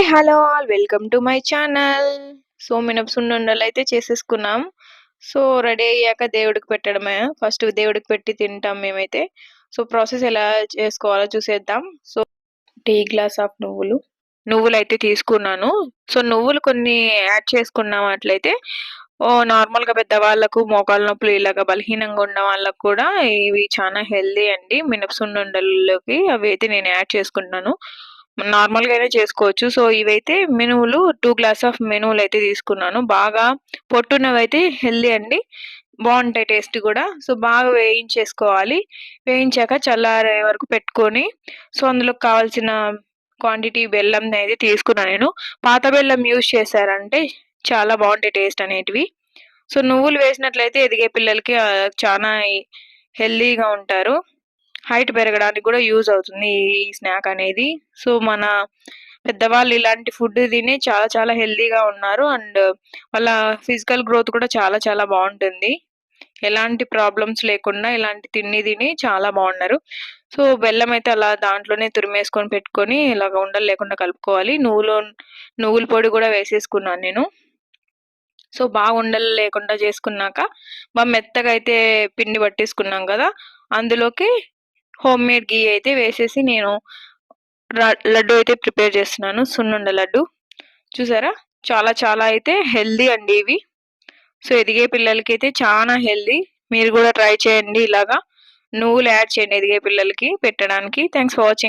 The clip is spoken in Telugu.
Hello all welcome to my channel. So మినపసున్నుండలైతే చేసేసుకున్నాం. సో రెడీ అయ్యాక దేవుడికి పెట్టడమే. ఫస్ట్ దేవుడికి పెట్టి తింటాం మేమైతే. సో ప్రాసెస్ ఎలా చేసుకోవాలో చూసేద్దాం. సో టీ గ్లాస్ ఆఫ్ నువ్వులైతే తీసుకున్నాను. సో నువ్వులు కొన్ని యాడ్ చేసుకున్నాం అట్లయితే నార్మల్‌గా పెద్దవాళ్ళకు మోకాళ్ళ నొప్పులు ఇలాగ బలహీనంగా ఉన్న వాళ్ళకి కూడా ఇవి చాలా హెల్తీ అండి. మినపసున్నుండల్లోకి అవి అయితే నేను యాడ్ చేసుకుంటున్నాను. నార్మల్‌గా అయినా చేసుకోవచ్చు. సో ఇవైతే మినుములు 2 గ్లాస్ ఆఫ్ మినుములైతే తీసుకున్నాను. బాగా పొట్టున్నవైతే హెల్తీ అండి. బావుంటాయి టేస్ట్ గూడా. సో బాగా వేయించేసుకోవాలి. వేయించాక చల్లారే వరకు పెట్టుకొని సో అందులోకి కావాల్సిన క్వాంటిటీ బెల్లంనైతే తీసుకున్నా నేను. పాత బెల్లం యూజ్ చేశారంటే చాలా బావుంటాయి టేస్ట్ అనేటివి. సో నువ్వులు వేసినట్లయితే ఎదిగే పిల్లలకి చానా హెల్తీగా ఉంటారు. హైట్ పెరగడానికి కూడా యూజ్ అవుతుంది ఈ స్నాక్ అనేది. సో మన పెద్దవాళ్ళు ఇలాంటి ఫుడ్ తిని చాలా చాలా హెల్తీగా ఉన్నారు. అండ్ వాళ్ళ ఫిజికల్ గ్రోత్ కూడా చాలా చాలా బావుంటుంది. ఎలాంటి ప్రాబ్లమ్స్ లేకుండా ఇలాంటి తిండి తిని చాలా బాగున్నారు. సో బెల్లం అయితే అలా దాంట్లోనే తురిమేసుకొని పెట్టుకొని ఇలాగ ఉండలు లేకుండా కలుపుకోవాలి. నువ్వుల పొడి కూడా వేసేసుకున్నాను నేను. సో బాగా ఉండలు లేకుండా చేసుకున్నాక మెత్తగా అయితే పిండి పట్టేసుకున్నాం కదా, అందులోకి హోమ్ మేడ్ ఘీ అయితే వేసేసి నేను లడ్డు అయితే ప్రిపేర్ చేస్తున్నాను. సున్నుండ లడ్డు చూసారా, చాలా చాలా అయితే హెల్దీ అండి ఇవి. సో ఎదిగే పిల్లలకి అయితే చాలా హెల్దీ. మీరు కూడా ట్రై చేయండి ఇలాగా. నువ్వులు యాడ్ చేయండి ఎదిగే పిల్లలకి పెట్టడానికి. Thanks for watching.